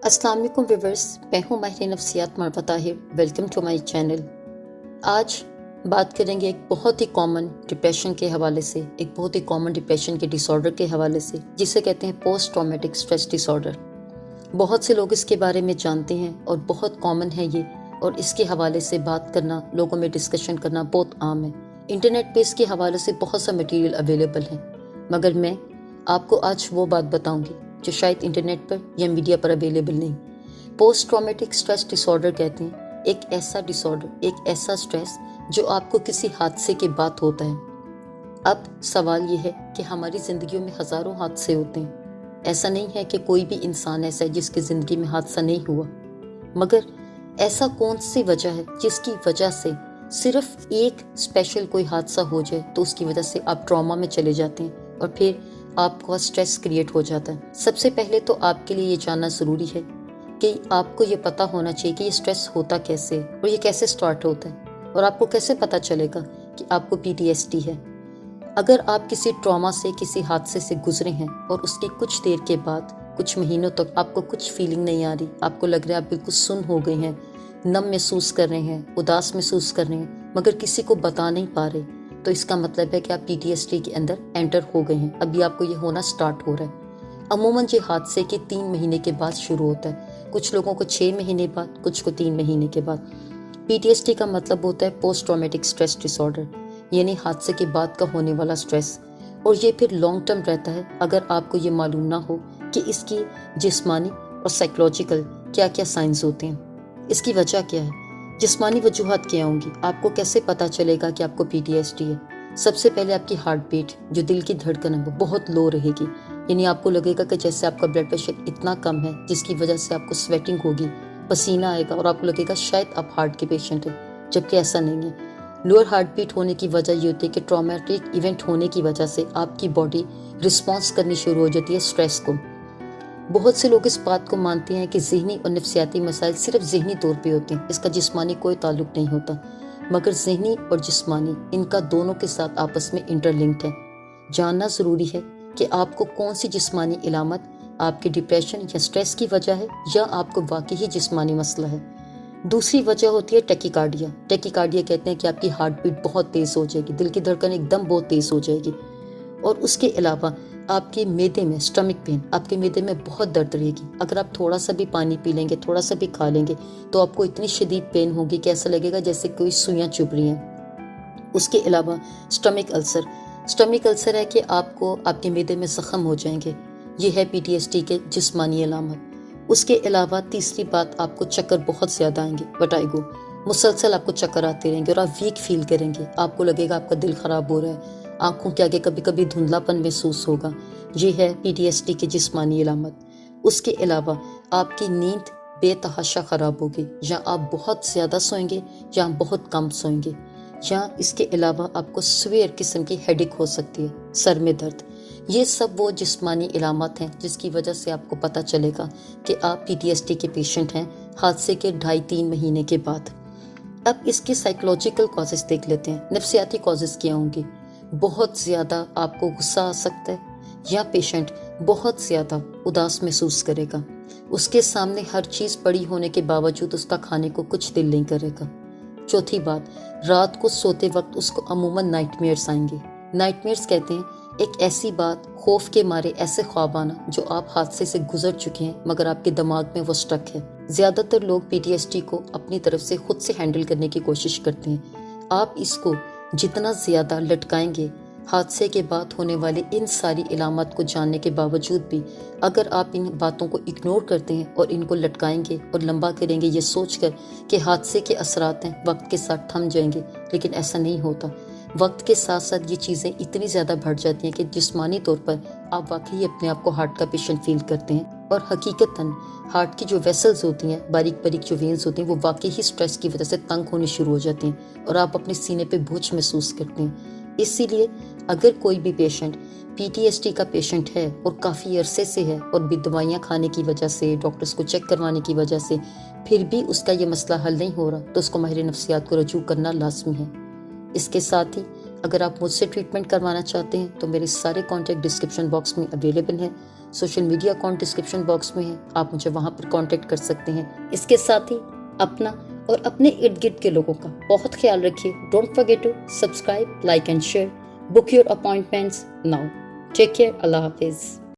अस्सलाम वालेकुम व्यूवर्स, मैं हूँ माहिर नफ्सियात Marwa Tahir. Welcome to my channel. आज बात करेंगे एक बहुत ही कॉमन डिप्रेशन के हवाले से, एक बहुत ही कॉमन डिप्रेशन के डिसऑर्डर के हवाले से, जिसे कहते हैं पोस्ट ट्रॉमेटिक स्ट्रेस डिसऑर्डर। बहुत से लोग इसके बारे में जानते हैं और बहुत कॉमन है ये, और इसके हवाले से बात करना, लोगों में डिस्कशन करना बहुत आम है। इंटरनेट पे इसके हवाले से बहुत सा मटेरियल अवेलेबल है, मगर मैं आपको आज वो बात बताऊंगी जो शायद इंटरनेट पर या मीडिया पर अवेलेबल नहीं। पोस्ट ट्रॉमेटिक स्ट्रेस डिसऑर्डर कहते हैं एक ऐसा डिसऑर्डर, एक ऐसा स्ट्रेस जो आपको किसी हादसे के बाद होता है। अब सवाल ये है कि हमारी ज़िंदगियों में हज़ारों हादसे होते हैं। ऐसा नहीं है कि कोई भी इंसान ऐसा है जिसकी ज़िंदगी में हादसा नहीं हुआ, मगर ऐसा कौन सी वजह है जिसकी वजह से सिर्फ एक स्पेशल कोई हादसा हो जाए तो उसकी वजह से आप ट्रॉमा में चले जाते हैं और फिर आपको स्ट्रेस क्रिएट हो जाता है। सबसे पहले तो आपके लिए ये जानना ज़रूरी है कि आपको ये पता होना चाहिए कि ये स्ट्रेस होता कैसे और ये कैसे स्टार्ट होता है, और आपको कैसे पता चलेगा कि आपको PTSD है। अगर आप किसी ट्रॉमा से, किसी हादसे से गुजरे हैं और उसकी कुछ देर के बाद, कुछ महीनों तक आपको कुछ फीलिंग नहीं आ रही, आपको लग रहा है आप बिल्कुल सुन्न हो गए हैं, नम महसूस कर रहे हैं, उदास महसूस कर रहे हैं, मगर किसी को बता नहीं पा रहे, तो इसका मतलब है कि आप PTSD के अंदर एंटर हो गए हैं। अभी आपको ये होना स्टार्ट हो रहा है। अमूमन ये हादसे के 3 महीने के बाद शुरू होता है, कुछ लोगों को 6 महीने बाद, कुछ को 3 महीने के बाद। PTSD का मतलब होता है पोस्ट ट्रॉमेटिक स्ट्रेस डिसऑर्डर, यानी हादसे के बाद का होने वाला स्ट्रेस, और ये फिर लॉन्ग टर्म रहता है अगर आपको ये मालूम ना हो कि इसकी जिस्मानी और साइकोलॉजिकल क्या क्या साइंस होते हैं। इसकी वजह क्या है, जिस्मानी वजूहात क्या होंगी, आपको कैसे पता चलेगा कि आपको PTSD है। सबसे पहले आपकी हार्ट बीट, जो दिल की धड़कन है, वो बहुत लो रहेगी, यानी आपको लगेगा कि जैसे आपका ब्लड प्रेशर इतना कम है जिसकी वजह से आपको स्वेटिंग होगी, पसीना आएगा और आपको लगेगा शायद आप हार्ट के पेशेंट हैं, जबकि ऐसा नहीं है। लोअर हार्ट बीट होने की वजह ये होती है कि ट्रॉमेटिक इवेंट होने की वजह से आपकी बॉडी रिस्पॉन्स करनी शुरू हो जाती है स्ट्रेस को। बहुत से लोग इस बात को मानते हैं कि ज़हनी और नफ्सियाती मसाइल सिर्फ ज़हनी तौर पे होते हैं, इसका जिस्मानी कोई ताल्लुक नहीं होता, मगर ज़हनी और जिस्मानी इनका दोनों के साथ आपस में इंटरलिंक्ड है। जानना ज़रूरी है कि आपको कौन सी जिस्मानी इलामत आपके डिप्रेशन या स्ट्रेस की वजह है, या आपको वाकई ही जिस्मानी मसला है। दूसरी वजह होती है टेकिकार्डिया। टेकिकार्डिया कहते हैं कि आपकी हार्ट बीट बहुत तेज़ हो जाएगी, दिल की धड़कन एकदम बहुत तेज़ हो जाएगी, और उसके अलावा आपके मैदे में स्टमक पेन, आपके मैदे में बहुत दर्द रहेगी। अगर आप थोड़ा सा भी पानी पी लेंगे, थोड़ा सा भी खा लेंगे, तो आपको इतनी शदीद पेन होगी कि ऐसा लगेगा जैसे कोई सुइयां चुभ रही हैं। उसके अलावा स्टमक अल्सर, स्टमक अल्सर है कि आपको आपके मैदे में ज़ख्म हो जाएंगे, ये है PTSD के जिस्मानी अलामत। उसके अलावा तीसरी बात, आपको चक्कर बहुत ज़्यादा आएंगे, वर्टिगो, मुसलसल आपको चक्कर आते रहेंगे और आप वीक फील करेंगे, आपको लगेगा आपका दिल ख़राब हो रहा है, आंखों के आगे कभी कभी धुंधलापन महसूस होगा। ये है PTSD की जिस्मानी अलामत। उसके अलावा आपकी नींद बेतहाशा ख़राब होगी, या आप बहुत ज़्यादा सोएंगे या बहुत कम सोएंगे, या इसके अलावा आपको सीवियर किस्म की हेडेक हो सकती है, सर में दर्द। ये सब वो जिस्मानी इलामत हैं जिसकी वजह से आपको पता चलेगा कि आप PTSD के पेशेंट हैं हादसे के 2.5-3 महीने के बाद। अब इसके साइकोलॉजिकल कॉजेज़ देख लेते हैं। नफ्सियाती कॉजेज़ क्या होंगे, बहुत ज़्यादा आपको गुस्सा आ सकता है, या पेशेंट बहुत ज़्यादा उदास महसूस करेगा, उसके सामने हर चीज़ पड़ी होने के बावजूद उसका खाने को कुछ दिल नहीं करेगा। चौथी बात, रात को सोते वक्त उसको अमूमन नाइटमेयर्स आएंगे। नाइटमेयर्स कहते हैं एक ऐसी बात, खौफ के मारे ऐसे ख्वाब आना जो आप हादसे से गुजर चुके हैं मगर आपके दिमाग में वो स्टक है। ज़्यादातर लोग PTSD को अपनी तरफ से खुद से हैंडल करने की कोशिश करते हैं। आप इसको जितना ज़्यादा लटकाएंगे, हादसे के बाद होने वाले इन सारी इलामत को जानने के बावजूद भी अगर आप इन बातों को इग्नोर करते हैं और इनको लटकाएंगे और लंबा करेंगे ये सोचकर कि हादसे के असरात हैं, वक्त के साथ थम जाएंगे, लेकिन ऐसा नहीं होता। वक्त के साथ साथ ये चीज़ें इतनी ज़्यादा बढ़ जाती हैं कि जिस्मानी तौर पर आप वाकई अपने आप को हार्ट का पेशेंट फील करते हैं, और हकीकतन हार्ट की जो वेसल्स होती हैं, बारीक बारीक जो वेन्स होती हैं, वो वाकई ही स्ट्रेस की वजह से तंग होनी शुरू हो जाती हैं और आप अपने सीने पे बोझ महसूस करते हैं। इसीलिए अगर कोई भी पेशेंट PTSD का पेशेंट है और काफ़ी अरसे से है और भी दवाइयाँ खाने की वजह से, डॉक्टर्स को चेक करवाने की वजह से फिर भी उसका ये मसला हल नहीं हो रहा, तो उसको माहिर नफ्सियात को रजू करना लाजमी है। इसके साथ ही अगर आप मुझसे ट्रीटमेंट करवाना चाहते हैं तो मेरे सारे कॉन्टैक्ट डिस्क्रिप्शन बॉक्स में अवेलेबल हैं। Social media account description box میں ہے، آپ مجھے وہاں پر کانٹیکٹ کر سکتے ہیں۔ اس کے ساتھ ہی اپنا اور اپنے ارد گرد کے لوگوں کا بہت خیال رکھیے۔ Don't forget to subscribe, like and share, book your appointments now. Take care, اللہ حافظ۔